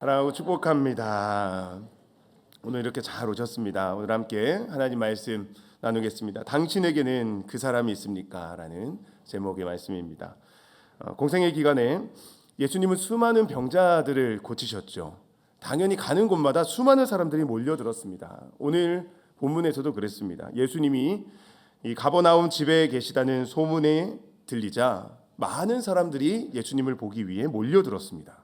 사랑하고 축복합니다. 오늘 이렇게 잘 오셨습니다. 오늘 함께 하나님 말씀 나누겠습니다. 당신에게는 그 사람이 있습니까? 라는 제목의 말씀입니다. 공생의 기간에 예수님은 수많은 병자들을 고치셨죠. 당연히 가는 곳마다 수많은 사람들이 몰려들었습니다. 오늘 본문에서도 그랬습니다. 예수님이 이 가버나움 집에 계시다는 소문에 들리자 많은 사람들이 예수님을 보기 위해 몰려들었습니다.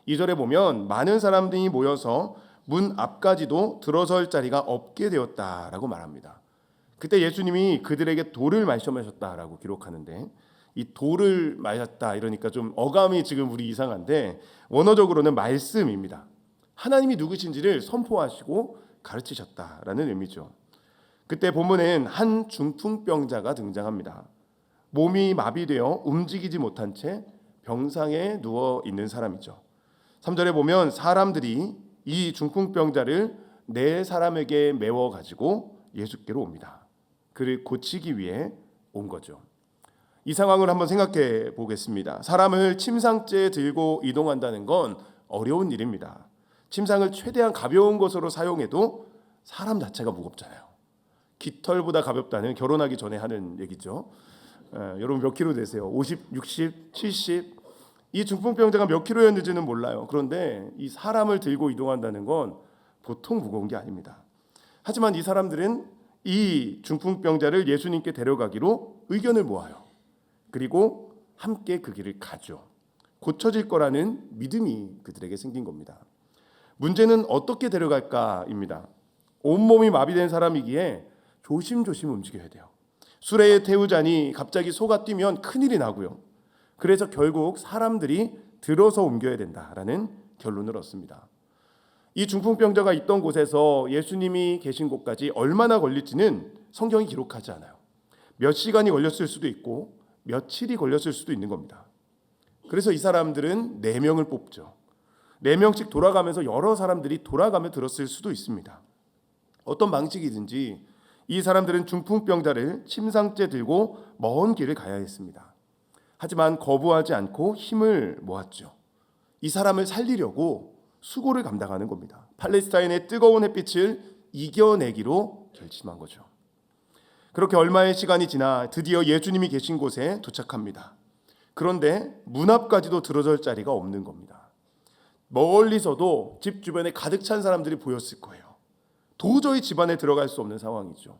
2절에 보면 많은 사람들이 모여서 문 앞까지도 들어설 자리가 없게 되었다라고 말합니다. 그때 예수님이 그들에게 돌을 말씀하셨다라고 기록하는데, 이 돌을 맞았다 이러니까 좀 어감이 지금 우리 이상한데 원어적으로는 말씀입니다. 하나님이 누구신지를 선포하시고 가르치셨다라는 의미죠. 그때 본문엔 한 중풍병자가 등장합니다. 몸이 마비되어 움직이지 못한 채 병상에 누워 있는 사람이죠. 3절에 보면 사람들이 이 중풍병자를 네 사람에게 메워 가지고 예수께로 옵니다. 그를 고치기 위해 온 거죠. 이 상황을 한번 생각해 보겠습니다. 사람을 침상째에 들고 이동한다는 건 어려운 일입니다. 침상을 최대한 가벼운 것으로 사용해도 사람 자체가 무겁잖아요. 깃털보다 가볍다는 결혼하기 전에 하는 얘기죠. 여러분 몇 킬로 되세요? 50, 60, 70? 이 중풍병자가 몇 킬로였는지는 몰라요. 그런데 이 사람을 들고 이동한다는 건 보통 무거운 게 아닙니다. 하지만 이 사람들은 이 중풍병자를 예수님께 데려가기로 의견을 모아요. 그리고 함께 그 길을 가죠. 고쳐질 거라는 믿음이 그들에게 생긴 겁니다. 문제는 어떻게 데려갈까입니다. 온몸이 마비된 사람이기에 조심조심 움직여야 돼요. 수레에 태우자니 갑자기 소가 뛰면 큰일이 나고요. 그래서 결국 사람들이 들어서 옮겨야 된다라는 결론을 얻습니다. 이 중풍병자가 있던 곳에서 예수님이 계신 곳까지 얼마나 걸릴지는 성경이 기록하지 않아요. 몇 시간이 걸렸을 수도 있고 며칠이 걸렸을 수도 있는 겁니다. 그래서 이 사람들은 4명을 뽑죠. 4명씩 돌아가면서 여러 사람들이 돌아가며 들었을 수도 있습니다. 어떤 방식이든지 이 사람들은 중풍병자를 침상째 들고 먼 길을 가야 했습니다. 하지만 거부하지 않고 힘을 모았죠. 이 사람을 살리려고 수고를 감당하는 겁니다. 팔레스타인의 뜨거운 햇빛을 이겨내기로 결심한 거죠. 그렇게 얼마의 시간이 지나 드디어 예수님이 계신 곳에 도착합니다. 그런데 문 앞까지도 들어설 자리가 없는 겁니다. 멀리서도 집 주변에 가득 찬 사람들이 보였을 거예요. 도저히 집 안에 들어갈 수 없는 상황이죠.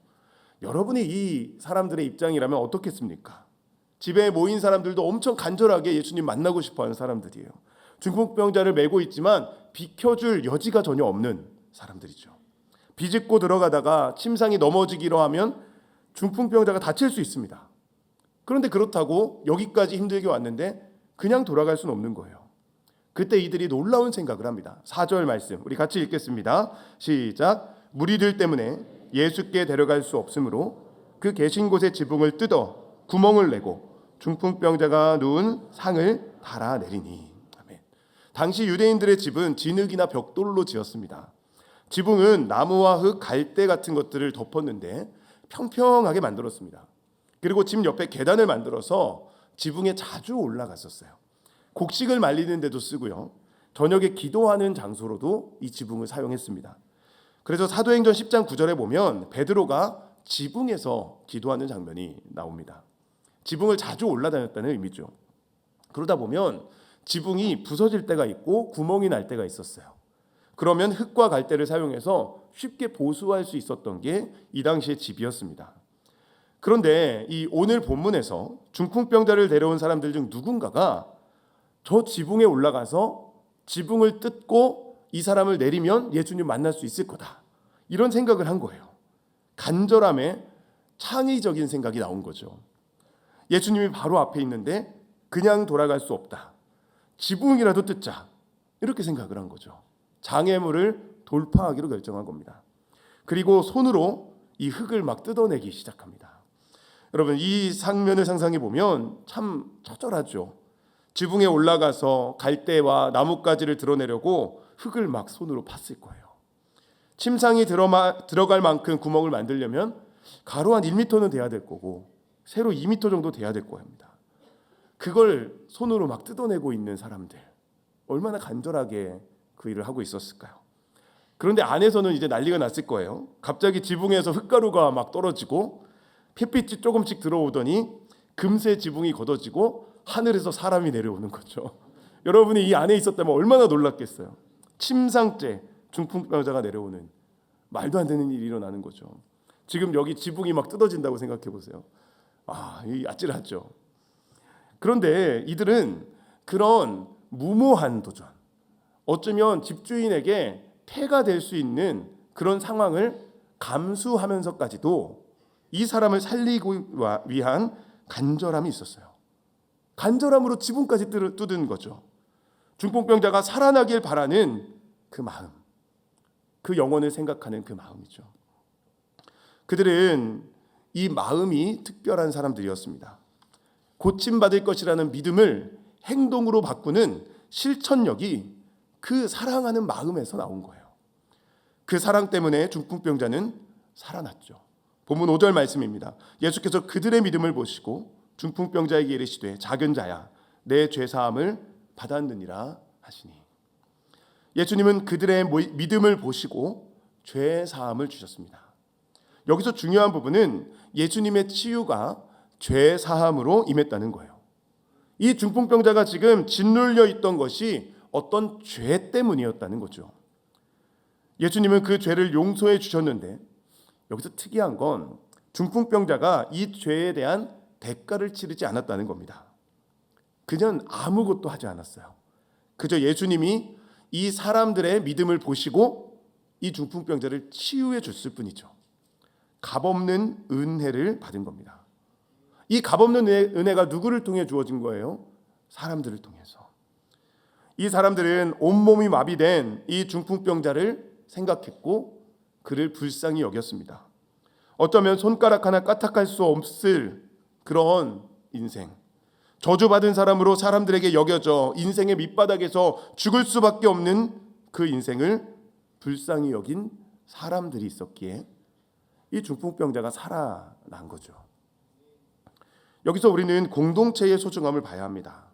여러분이 이 사람들의 입장이라면 어떻겠습니까? 집에 모인 사람들도 엄청 간절하게 예수님 만나고 싶어하는 사람들이에요. 중풍병자를 메고 있지만 비켜줄 여지가 전혀 없는 사람들이죠. 비집고 들어가다가 침상이 넘어지기로 하면 중풍병자가 다칠 수 있습니다. 그런데 그렇다고 여기까지 힘들게 왔는데 그냥 돌아갈 수는 없는 거예요. 그때 이들이 놀라운 생각을 합니다. 4절 말씀 우리 같이 읽겠습니다. 시작. 무리들 때문에 예수께 데려갈 수 없으므로 그 계신 곳의 지붕을 뜯어 구멍을 내고 중풍병자가 누운 상을 달아내리니. 아멘. 당시 유대인들의 집은 진흙이나 벽돌로 지었습니다. 지붕은 나무와 흙, 갈대 같은 것들을 덮었는데 평평하게 만들었습니다. 그리고 집 옆에 계단을 만들어서 지붕에 자주 올라갔었어요. 곡식을 말리는 데도 쓰고요. 저녁에 기도하는 장소로도 이 지붕을 사용했습니다. 그래서 사도행전 10장 9절에 보면 베드로가 지붕에서 기도하는 장면이 나옵니다. 지붕을 자주 올라다녔다는 의미죠. 그러다 보면 지붕이 부서질 때가 있고 구멍이 날 때가 있었어요. 그러면 흙과 갈대를 사용해서 쉽게 보수할 수 있었던 게 이 당시의 집이었습니다. 그런데 이 오늘 본문에서 중풍병자를 데려온 사람들 중 누군가가 저 지붕에 올라가서 지붕을 뜯고 이 사람을 내리면 예수님 만날 수 있을 거다. 이런 생각을 한 거예요. 간절함에 창의적인 생각이 나온 거죠. 예수님이 바로 앞에 있는데 그냥 돌아갈 수 없다. 지붕이라도 뜯자. 이렇게 생각을 한 거죠. 장애물을 돌파하기로 결정한 겁니다. 그리고 손으로 이 흙을 막 뜯어내기 시작합니다. 여러분 이 장면을 상상해 보면 참 처절하죠. 지붕에 올라가서 갈대와 나뭇가지를 드러내려고 흙을 막 손으로 팠을 거예요. 침상이 들어갈 만큼 구멍을 만들려면 가로 한 1m는 돼야 될 거고 세로 2m 정도 돼야 될 겁니다. 그걸 손으로 막 뜯어내고 있는 사람들 얼마나 간절하게 그 일을 하고 있었을까요? 그런데 안에서는 이제 난리가 났을 거예요. 갑자기 지붕에서 흙가루가 막 떨어지고 햇빛이 조금씩 들어오더니 금세 지붕이 걷어지고 하늘에서 사람이 내려오는 거죠. 여러분이 이 안에 있었다면 얼마나 놀랐겠어요. 침상째 중풍병자가 내려오는, 말도 안 되는 일이 일어나는 거죠. 지금 여기 지붕이 막 뜯어진다고 생각해 보세요. 이 아찔하죠. 그런데 이들은 그런 무모한 도전, 어쩌면 집주인에게 폐가 될 수 있는 그런 상황을 감수하면서까지도 이 사람을 살리기 위한 간절함이 있었어요. 간절함으로 지붕까지 뚫은 거죠. 중풍병자가 살아나길 바라는 그 마음, 그 영혼을 생각하는 그 마음이죠. 그들은 이 마음이 특별한 사람들이었습니다. 고침받을 것이라는 믿음을 행동으로 바꾸는 실천력이 그 사랑하는 마음에서 나온 거예요. 그 사랑 때문에 중풍병자는 살아났죠. 본문 5절 말씀입니다. 예수께서 그들의 믿음을 보시고 중풍병자에게 이르시되 작은 자야 내 죄사함을 받았느니라 하시니, 예수님은 그들의 믿음을 보시고 죄사함을 주셨습니다. 여기서 중요한 부분은 예수님의 치유가 죄사함으로 임했다는 거예요. 이 중풍병자가 지금 짓눌려 있던 것이 어떤 죄 때문이었다는 거죠. 예수님은 그 죄를 용서해 주셨는데, 여기서 특이한 건 중풍병자가 이 죄에 대한 대가를 치르지 않았다는 겁니다. 그냥 아무것도 하지 않았어요. 그저 예수님이 이 사람들의 믿음을 보시고 이 중풍병자를 치유해 줬을 뿐이죠. 값없는 은혜를 받은 겁니다. 이 값없는 은혜가 누구를 통해 주어진 거예요? 사람들을 통해서. 이 사람들은 온몸이 마비된 이 중풍병자를 생각했고 그를 불쌍히 여겼습니다. 어쩌면 손가락 하나 까딱할 수 없을 그런 인생, 저주받은 사람으로 사람들에게 여겨져 인생의 밑바닥에서 죽을 수밖에 없는 그 인생을 불쌍히 여긴 사람들이 있었기에 이 중풍병자가 살아난 거죠. 여기서 우리는 공동체의 소중함을 봐야 합니다.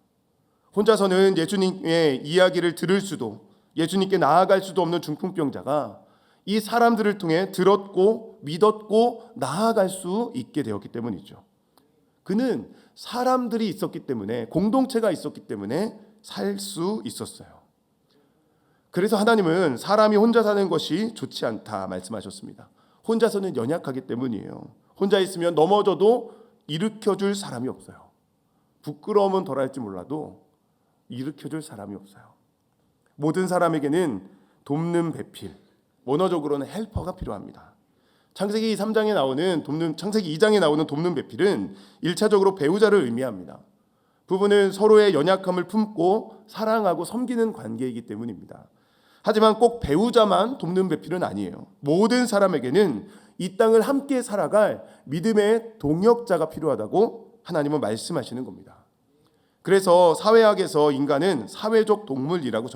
혼자서는 예수님의 이야기를 들을 수도, 예수님께 나아갈 수도 없는 중풍병자가 이 사람들을 통해 들었고 믿었고 나아갈 수 있게 되었기 때문이죠. 그는 사람들이 있었기 때문에, 공동체가 있었기 때문에 살 수 있었어요. 그래서 하나님은 사람이 혼자 사는 것이 좋지 않다 말씀하셨습니다. 혼자서는 연약하기 때문이에요. 혼자 있으면 넘어져도 일으켜줄 사람이 없어요. 부끄러움은 덜할지 몰라도 일으켜줄 사람이 없어요. 모든 사람에게는 돕는 배필, 원어적으로는 헬퍼가 필요합니다. 창세기 3장에 나오는 창세기 2장에 나오는 돕는 배필은 1차적으로 배우자를 의미합니다. 부부는 서로의 연약함을 품고 사랑하고 섬기는 관계이기 때문입니다. 하지만 꼭 배우자만 돕는 배필은 아니에요. 모든 사람에게는 이 땅을 함께 살아갈 믿음의 동역자가 필요하다고 하나님은 말씀하시는 겁니다. 그래서 사회학에서 인간은 사회적 동물이라고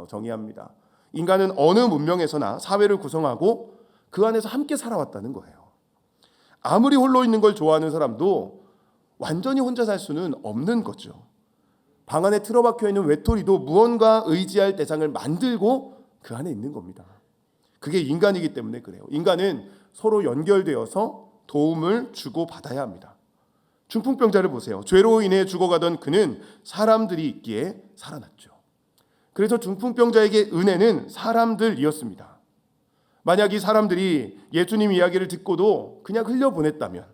정의합니다. 인간은 어느 문명에서나 사회를 구성하고 그 안에서 함께 살아왔다는 거예요. 아무리 홀로 있는 걸 좋아하는 사람도 완전히 혼자 살 수는 없는 거죠. 방 안에 틀어박혀 있는 외톨이도 무언가 의지할 대상을 만들고 그 안에 있는 겁니다. 그게 인간이기 때문에 그래요. 인간은 서로 연결되어서 도움을 주고받아야 합니다. 중풍병자를 보세요. 죄로 인해 죽어가던 그는 사람들이 있기에 살아났죠. 그래서 중풍병자에게 은혜는 사람들이었습니다. 만약 이 사람들이 예수님 이야기를 듣고도 그냥 흘려보냈다면,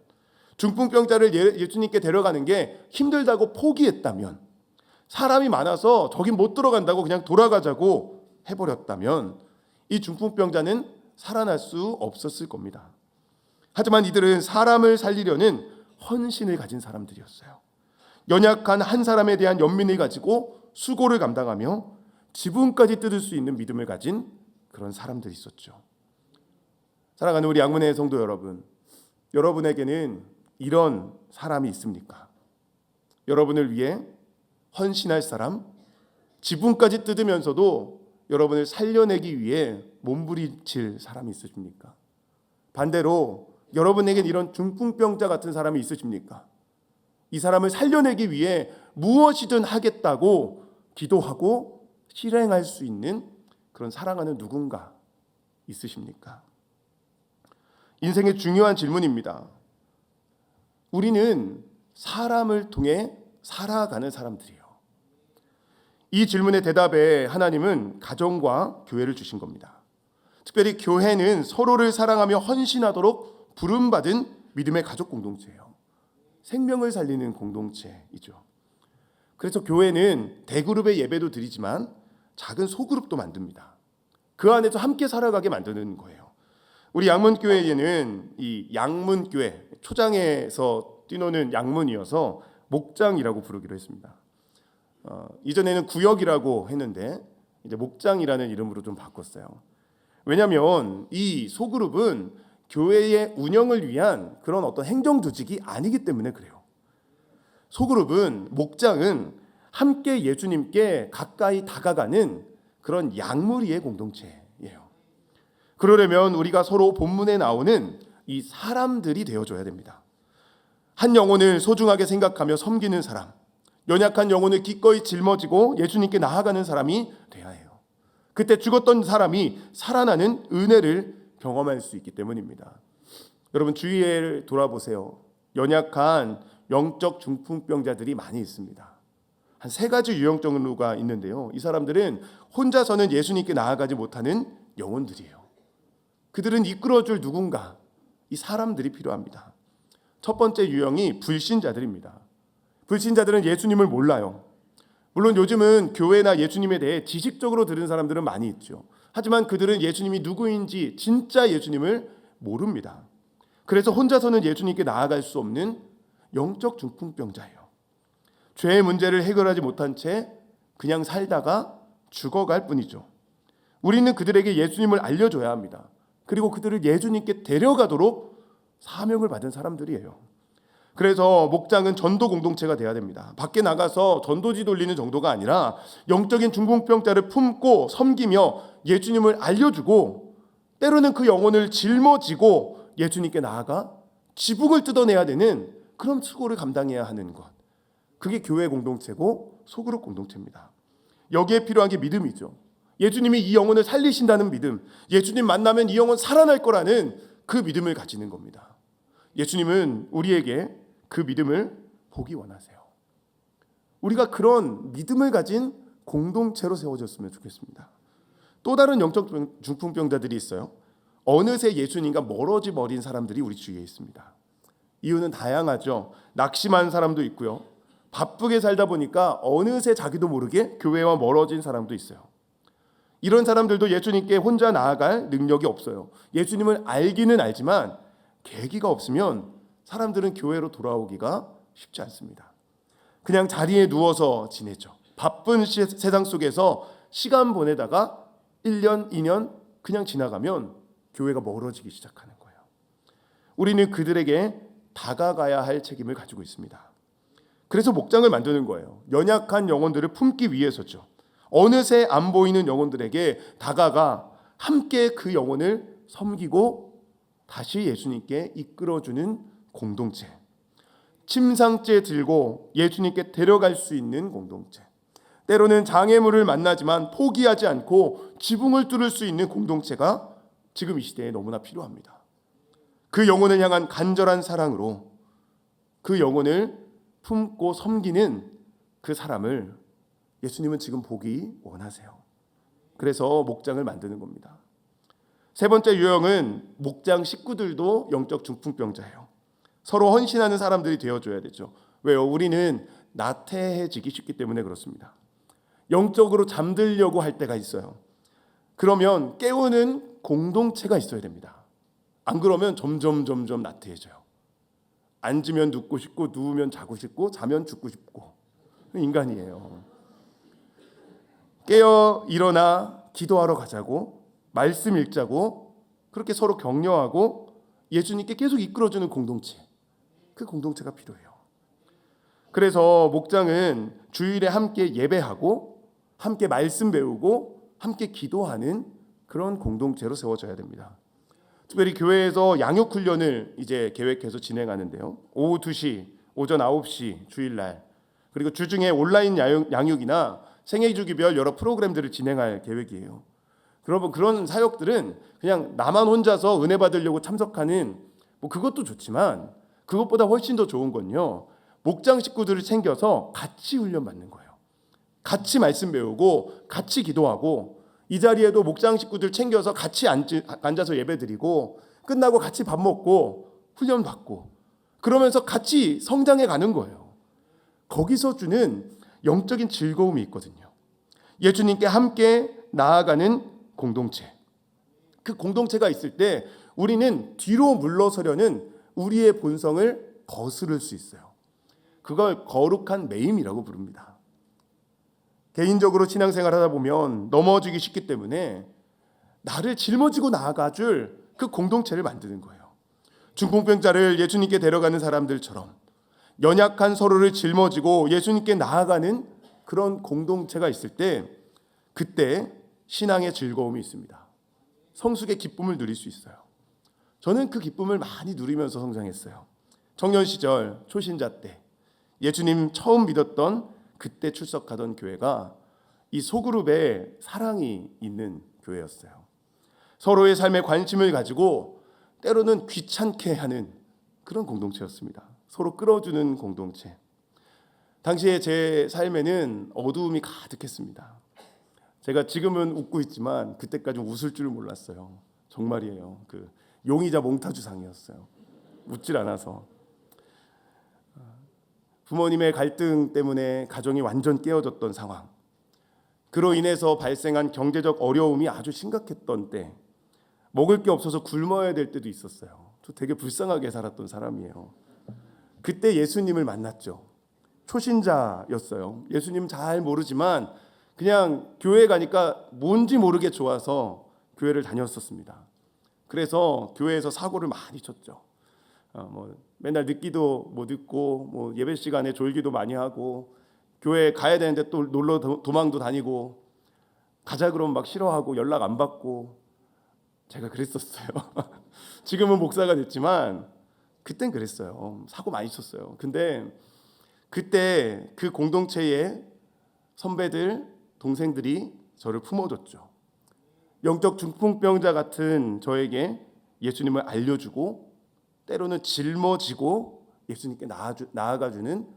중풍병자를 예수님께 데려가는 게 힘들다고 포기했다면, 사람이 많아서 저긴 못 들어간다고 그냥 돌아가자고 해버렸다면 이 중풍병자는 살아날 수 없었을 겁니다. 하지만 이들은 사람을 살리려는 헌신을 가진 사람들이었어요. 연약한 한 사람에 대한 연민을 가지고 수고를 감당하며 지붕까지 뜯을 수 있는 믿음을 가진 그런 사람들이 있었죠. 사랑하는 우리 양문의 성도 여러분, 여러분에게는 이런 사람이 있습니까? 여러분을 위해 헌신할 사람, 지붕까지 뜯으면서도 여러분을 살려내기 위해 몸부림칠 사람이 있으십니까? 반대로 여러분에겐 이런 중풍병자 같은 사람이 있으십니까? 이 사람을 살려내기 위해 무엇이든 하겠다고 기도하고 실행할 수 있는 그런 사랑하는 누군가 있으십니까? 인생의 중요한 질문입니다. 우리는 사람을 통해 살아가는 사람들이에요. 이 질문의 대답에 하나님은 가정과 교회를 주신 겁니다. 특별히 교회는 서로를 사랑하며 헌신하도록 부름받은 믿음의 가족 공동체예요. 생명을 살리는 공동체이죠. 그래서 교회는 대그룹의 예배도 드리지만 작은 소그룹도 만듭니다. 그 안에서 함께 살아가게 만드는 거예요. 우리 양문교회에는 이 양문교회, 초장에서 뛰노는 양문이어서 목장이라고 부르기로 했습니다. 이전에는 구역이라고 했는데 이제 목장이라는 이름으로 좀 바꿨어요. 왜냐하면 이 소그룹은 교회의 운영을 위한 그런 어떤 행정조직이 아니기 때문에 그래요. 소그룹은, 목장은 함께 예수님께 가까이 다가가는 그런 양무리의 공동체예요. 그러려면 우리가 서로 본문에 나오는 이 사람들이 되어줘야 됩니다. 한 영혼을 소중하게 생각하며 섬기는 사람, 연약한 영혼을 기꺼이 짊어지고 예수님께 나아가는 사람이 돼야 해요. 그때 죽었던 사람이 살아나는 은혜를 경험할 수 있기 때문입니다. 여러분 주위에 돌아보세요. 연약한 영적 중풍병자들이 많이 있습니다. 한 3가지 유형 정도가 있는데요. 이 사람들은 혼자서는 예수님께 나아가지 못하는 영혼들이에요. 그들은 이끌어줄 누군가, 이 사람들이 필요합니다. 첫 번째 유형이 불신자들입니다. 불신자들은 예수님을 몰라요. 물론 요즘은 교회나 예수님에 대해 지식적으로 들은 사람들은 많이 있죠. 하지만 그들은 예수님이 누구인지 진짜 예수님을 모릅니다. 그래서 혼자서는 예수님께 나아갈 수 없는 영적 중풍병자예요. 죄의 문제를 해결하지 못한 채 그냥 살다가 죽어갈 뿐이죠. 우리는 그들에게 예수님을 알려줘야 합니다. 그리고 그들을 예수님께 데려가도록 사명을 받은 사람들이에요. 그래서 목장은 전도 공동체가 돼야 됩니다. 밖에 나가서 전도지 돌리는 정도가 아니라 영적인 중풍병자를 품고 섬기며 예수님을 알려주고 때로는 그 영혼을 짊어지고 예수님께 나아가 지붕을 뜯어내야 되는 그런 수고를 감당해야 하는 것. 그게 교회 공동체고 소그룹 공동체입니다. 여기에 필요한 게 믿음이죠. 예수님이 이 영혼을 살리신다는 믿음, 예수님 만나면 이 영혼 살아날 거라는 그 믿음을 가지는 겁니다. 예수님은 우리에게 그 믿음을 보기 원하세요. 우리가 그런 믿음을 가진 공동체로 세워졌으면 좋겠습니다. 또 다른 영적 중풍병자들이 있어요. 어느새 예수님과 멀어져 버린 사람들이 우리 주위에 있습니다. 이유는 다양하죠. 낙심한 사람도 있고요. 바쁘게 살다 보니까 어느새 자기도 모르게 교회와 멀어진 사람도 있어요. 이런 사람들도 예수님께 혼자 나아갈 능력이 없어요. 예수님을 알기는 알지만 계기가 없으면 사람들은 교회로 돌아오기가 쉽지 않습니다. 그냥 자리에 누워서 지내죠. 바쁜 세상 속에서 시간 보내다가 1년, 2년 그냥 지나가면 교회가 멀어지기 시작하는 거예요. 우리는 그들에게 다가가야 할 책임을 가지고 있습니다. 그래서 목장을 만드는 거예요. 연약한 영혼들을 품기 위해서죠. 어느새 안 보이는 영혼들에게 다가가 함께 그 영혼을 섬기고 다시 예수님께 이끌어주는 공동체. 침상째 들고 예수님께 데려갈 수 있는 공동체. 때로는 장애물을 만나지만 포기하지 않고 지붕을 뚫을 수 있는 공동체가 지금 이 시대에 너무나 필요합니다. 그 영혼을 향한 간절한 사랑으로 그 영혼을 품고 섬기는 그 사람을 예수님은 지금 보기 원하세요. 그래서 목장을 만드는 겁니다. 세 번째 유형은 목장 식구들도 영적 중풍병자예요. 서로 헌신하는 사람들이 되어줘야 되죠. 왜요? 우리는 나태해지기 쉽기 때문에 그렇습니다. 영적으로 잠들려고 할 때가 있어요. 그러면 깨우는 공동체가 있어야 됩니다. 안 그러면 점점 나태해져요. 앉으면 눕고 싶고 누우면 자고 싶고 자면 죽고 싶고 인간이에요. 깨어 일어나 기도하러 가자고 말씀 읽자고 그렇게 서로 격려하고 예수님께 계속 이끌어주는 공동체, 그 공동체가 필요해요. 그래서 목장은 주일에 함께 예배하고 함께 말씀 배우고 함께 기도하는 그런 공동체로 세워져야 됩니다. 특별히 교회에서 양육 훈련을 이제 계획해서 진행하는데요. 오후 2시, 오전 9시 주일날 그리고 주중에 온라인 양육이나 생애주기별 여러 프로그램들을 진행할 계획이에요. 여러분, 그런 사역들은 그냥 나만 혼자서 은혜 받으려고 참석하는 그것도 좋지만 그것보다 훨씬 더 좋은 건요, 목장 식구들을 챙겨서 같이 훈련 받는 거예요. 같이 말씀 배우고 같이 기도하고, 이 자리에도 목장 식구들 챙겨서 같이 앉아서 예배드리고, 끝나고 같이 밥 먹고 훈련 받고, 그러면서 같이 성장해 가는 거예요. 거기서 주는 영적인 즐거움이 있거든요. 예수님께 함께 나아가는 공동체. 그 공동체가 있을 때 우리는 뒤로 물러서려는 우리의 본성을 거스를 수 있어요. 그걸 거룩한 매임이라고 부릅니다. 개인적으로 신앙생활 하다 보면 넘어지기 쉽기 때문에 나를 짊어지고 나아가줄 그 공동체를 만드는 거예요. 중풍병자를 예수님께 데려가는 사람들처럼 연약한 서로를 짊어지고 예수님께 나아가는 그런 공동체가 있을 때, 그때 신앙의 즐거움이 있습니다. 성숙의 기쁨을 누릴 수 있어요. 저는 그 기쁨을 많이 누리면서 성장했어요. 청년 시절 초신자 때 예수님 처음 믿었던 그때 출석하던 교회가 이 소그룹에 사랑이 있는 교회였어요. 서로의 삶에 관심을 가지고 때로는 귀찮게 하는 그런 공동체였습니다. 서로 끌어주는 공동체. 당시에 제 삶에는 어두움이 가득했습니다. 제가 지금은 웃고 있지만 그때까지 웃을 줄 몰랐어요. 정말이에요. 그 용의자 몽타주상이었어요. 웃질 않아서. 부모님의 갈등 때문에 가정이 완전 깨어졌던 상황, 그로 인해서 발생한 경제적 어려움이 아주 심각했던 때, 먹을 게 없어서 굶어야 될 때도 있었어요. 저 되게 불쌍하게 살았던 사람이에요. 그때 예수님을 만났죠. 초신자였어요. 예수님 잘 모르지만 그냥 교회 가니까 뭔지 모르게 좋아서 교회를 다녔었습니다. 그래서 교회에서 사고를 많이 쳤죠. 맨날 늦기도 못 듣고, 예배 시간에 졸기도 많이 하고, 교회 가야 되는데 또 놀러 도망도 다니고, 가자 그러면 막 싫어하고 연락 안 받고, 제가 그랬었어요. 지금은 목사가 됐지만 그땐 그랬어요. 사고 많이 쳤어요. 근데 그때 그 공동체의 선배들, 동생들이 저를 품어줬죠. 영적 중풍병자 같은 저에게 예수님을 알려주고, 때로는 짊어지고 예수님께 나아가주는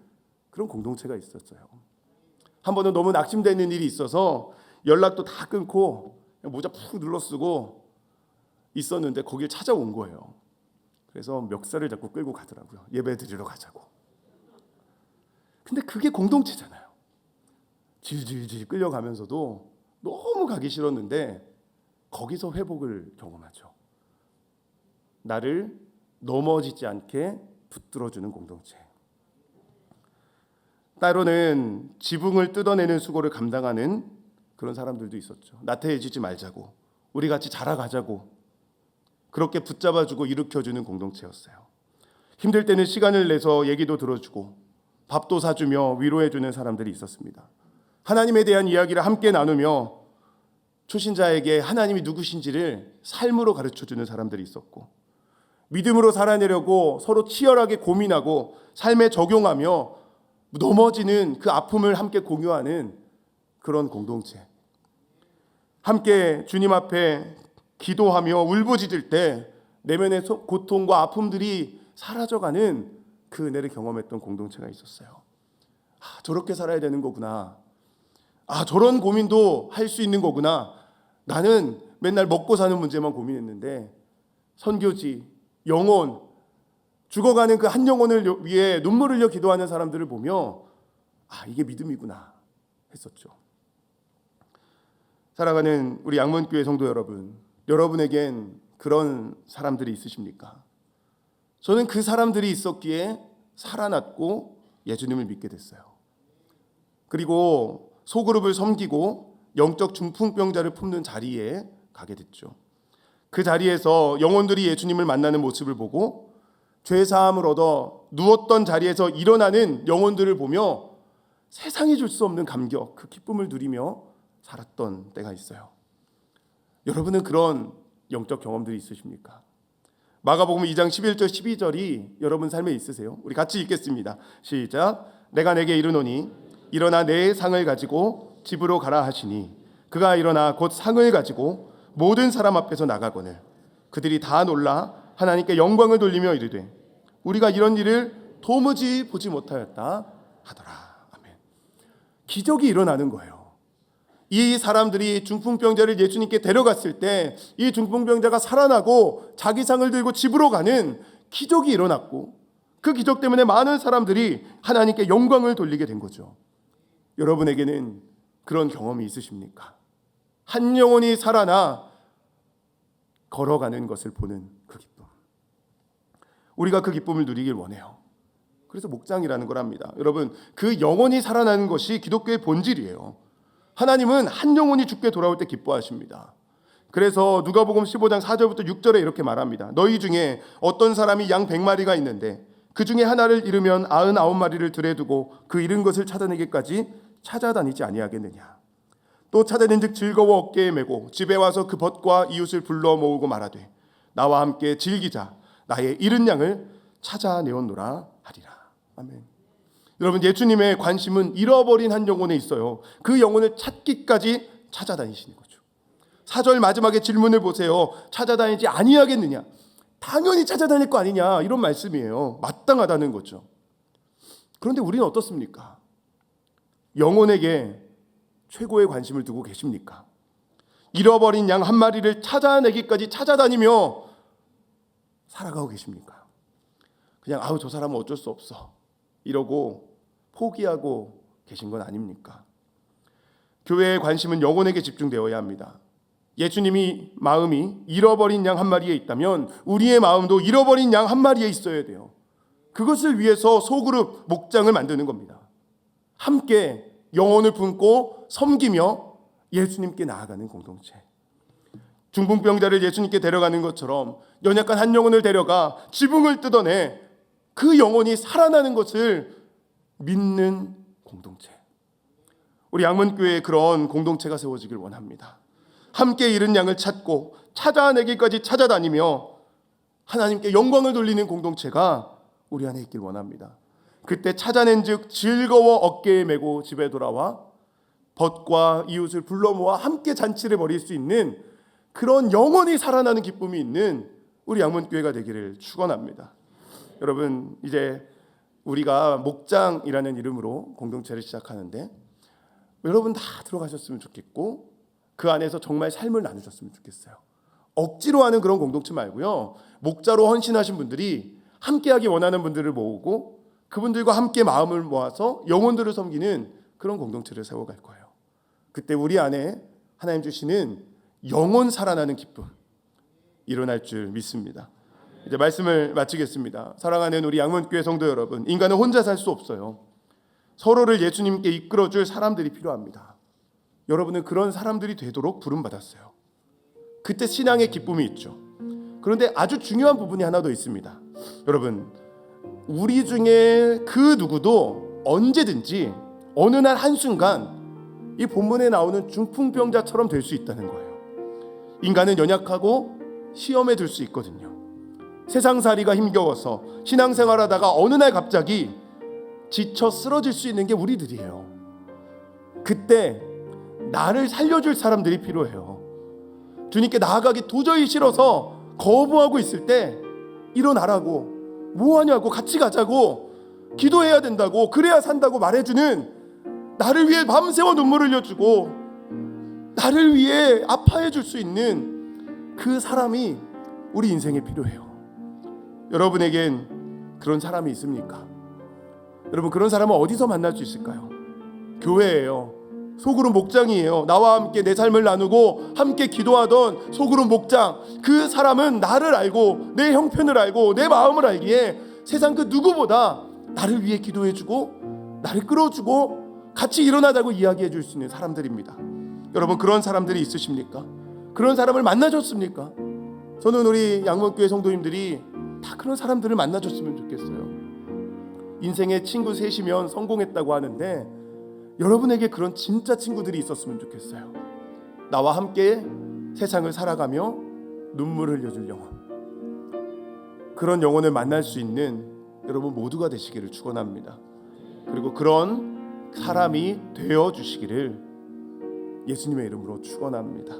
그런 공동체가 있었어요. 한 번은 너무 낙심되는 일이 있어서 연락도 다 끊고 모자 푹 눌러쓰고 있었는데 거길 찾아온 거예요. 그래서 멱살을 잡고 끌고 가더라고요. 예배 드리러 가자고. 근데 그게 공동체잖아요. 질질질 끌려가면서도 너무 가기 싫었는데 거기서 회복을 경험하죠. 나를 넘어지지 않게 붙들어주는 공동체. 때로는 지붕을 뜯어내는 수고를 감당하는 그런 사람들도 있었죠. 나태해지지 말자고, 우리 같이 자라가자고, 그렇게 붙잡아주고 일으켜주는 공동체였어요. 힘들 때는 시간을 내서 얘기도 들어주고 밥도 사주며 위로해주는 사람들이 있었습니다. 하나님에 대한 이야기를 함께 나누며 초신자에게 하나님이 누구신지를 삶으로 가르쳐주는 사람들이 있었고, 믿음으로 살아내려고 서로 치열하게 고민하고 삶에 적용하며 넘어지는 그 아픔을 함께 공유하는 그런 공동체. 함께 주님 앞에 기도하며 울부짖을 때 내면의 고통과 아픔들이 사라져가는 그 은혜를 경험했던 공동체가 있었어요. 저렇게 살아야 되는 거구나. 저런 고민도 할 수 있는 거구나. 나는 맨날 먹고 사는 문제만 고민했는데 선교지, 영혼, 죽어가는 그 한 영혼을 위해 눈물을 흘려 기도하는 사람들을 보며 이게 믿음이구나 했었죠. 사랑하는 우리 양문교회 성도 여러분, 여러분에겐 그런 사람들이 있으십니까? 저는 그 사람들이 있었기에 살아났고 예수님을 믿게 됐어요. 그리고 소그룹을 섬기고 영적 중풍병자를 품는 자리에 가게 됐죠. 그 자리에서 영혼들이 예수님을 만나는 모습을 보고 죄사함을 얻어 누웠던 자리에서 일어나는 영혼들을 보며 세상이 줄 수 없는 감격, 그 기쁨을 누리며 살았던 때가 있어요. 여러분은 그런 영적 경험들이 있으십니까? 마가복음 2장 11절 12절이 여러분 삶에 있으세요? 우리 같이 읽겠습니다. 시작. 내가 내게 이르노니 일어나 내 상을 가지고 집으로 가라 하시니 그가 일어나 곧 상을 가지고 모든 사람 앞에서 나가거늘 그들이 다 놀라 하나님께 영광을 돌리며 이르되 우리가 이런 일을 도무지 보지 못하였다 하더라. 아멘. 기적이 일어나는 거예요. 이 사람들이 중풍병자를 예수님께 데려갔을 때 이 중풍병자가 살아나고 자기 상을 들고 집으로 가는 기적이 일어났고 그 기적 때문에 많은 사람들이 하나님께 영광을 돌리게 된 거죠. 여러분에게는 그런 경험이 있으십니까? 한 영혼이 살아나 걸어가는 것을 보는 그 기쁨. 우리가 그 기쁨을 누리길 원해요. 그래서 목장이라는 걸 합니다. 여러분, 그 영혼이 살아나는 것이 기독교의 본질이에요. 하나님은 한 영혼이 죽게 돌아올 때 기뻐하십니다. 그래서 누가복음 15장 4절부터 6절에 이렇게 말합니다. 너희 중에 어떤 사람이 양 100마리가 있는데 그 중에 하나를 잃으면 99마리를 들에 두고 그 잃은 것을 찾아내기까지 찾아다니지 아니하겠느냐. 또 찾아낸즉 즐거워 어깨에 메고 집에 와서 그 벗과 이웃을 불러 모으고 말하되 나와 함께 즐기자 나의 잃은 양을 찾아내었노라 하리라. 아멘. 여러분, 예수님의 관심은 잃어버린 한 영혼에 있어요. 그 영혼을 찾기까지 찾아다니시는 거죠. 4절 마지막에 질문을 보세요. 찾아다니지 아니하겠느냐. 당연히 찾아다닐 거 아니냐, 이런 말씀이에요. 마땅하다는 거죠. 그런데 우리는 어떻습니까? 영혼에게 최고의 관심을 두고 계십니까? 잃어버린 양 한 마리를 찾아내기까지 찾아다니며 살아가고 계십니까? 그냥 저 사람은 어쩔 수 없어 이러고 포기하고 계신 건 아닙니까? 교회의 관심은 영혼에게 집중되어야 합니다. 예수님이 마음이 잃어버린 양 한 마리에 있다면 우리의 마음도 잃어버린 양 한 마리에 있어야 돼요. 그것을 위해서 소그룹 목장을 만드는 겁니다. 함께 영혼을 품고 섬기며 예수님께 나아가는 공동체. 중풍병자를 예수님께 데려가는 것처럼 연약한 한 영혼을 데려가 지붕을 뜯어내 그 영혼이 살아나는 것을 믿는 공동체. 우리 양문교회에 그런 공동체가 세워지길 원합니다. 함께 잃은 양을 찾고 찾아내기까지 찾아다니며 하나님께 영광을 돌리는 공동체가 우리 안에 있길 원합니다. 그때 찾아낸 즉 즐거워 어깨에 메고 집에 돌아와 벗과 이웃을 불러 모아 함께 잔치를 벌일 수 있는 그런 영원히 살아나는 기쁨이 있는 우리 양문교회가 되기를 축원합니다. 여러분, 이제 우리가 목장이라는 이름으로 공동체를 시작하는데 여러분 다 들어가셨으면 좋겠고 그 안에서 정말 삶을 나누셨으면 좋겠어요. 억지로 하는 그런 공동체 말고요, 목자로 헌신하신 분들이 함께하기 원하는 분들을 모으고 그분들과 함께 마음을 모아서 영혼들을 섬기는 그런 공동체를 세워갈 거예요. 그때 우리 안에 하나님 주시는 영혼 살아나는 기쁨 일어날 줄 믿습니다. 이제 말씀을 마치겠습니다. 사랑하는 우리 양문교회 성도 여러분, 인간은 혼자 살 수 없어요. 서로를 예수님께 이끌어줄 사람들이 필요합니다. 여러분은 그런 사람들이 되도록 부름받았어요. 그때 신앙의 기쁨이 있죠. 그런데 아주 중요한 부분이 하나 더 있습니다. 여러분, 우리 중에 그 누구도 언제든지 어느 날 한순간 이 본문에 나오는 중풍병자처럼 될 수 있다는 거예요. 인간은 연약하고 시험에 들 수 있거든요. 세상살이가 힘겨워서 신앙생활하다가 어느 날 갑자기 지쳐 쓰러질 수 있는 게 우리들이에요. 그때 나를 살려줄 사람들이 필요해요. 주님께 나아가기 도저히 싫어서 거부하고 있을 때 일어나라고, 뭐하냐고, 같이 가자고, 기도해야 된다고, 그래야 산다고 말해주는, 나를 위해 밤새워 눈물을 흘려주고 나를 위해 아파해 줄 수 있는 그 사람이 우리 인생에 필요해요. 여러분에겐 그런 사람이 있습니까? 여러분, 그런 사람은 어디서 만날 수 있을까요? 교회예요. 소그룹 목장이에요. 나와 함께 내 삶을 나누고 함께 기도하던 소그룹 목장. 그 사람은 나를 알고 내 형편을 알고 내 마음을 알기에 세상 그 누구보다 나를 위해 기도해주고 나를 끌어주고 같이 일어나자고 이야기해 줄 수 있는 사람들입니다. 여러분, 그런 사람들이 있으십니까? 그런 사람을 만나셨습니까? 저는 우리 양문교회 성도님들이 다 그런 사람들을 만나줬으면 좋겠어요. 인생에 친구 셋이면 성공했다고 하는데 여러분에게 그런 진짜 친구들이 있었으면 좋겠어요. 나와 함께 세상을 살아가며 눈물을 흘려줄 영혼, 그런 영혼을 만날 수 있는 여러분 모두가 되시기를 축원합니다. 그리고 그런 사람이 되어 주시기를 예수님의 이름으로 축원합니다.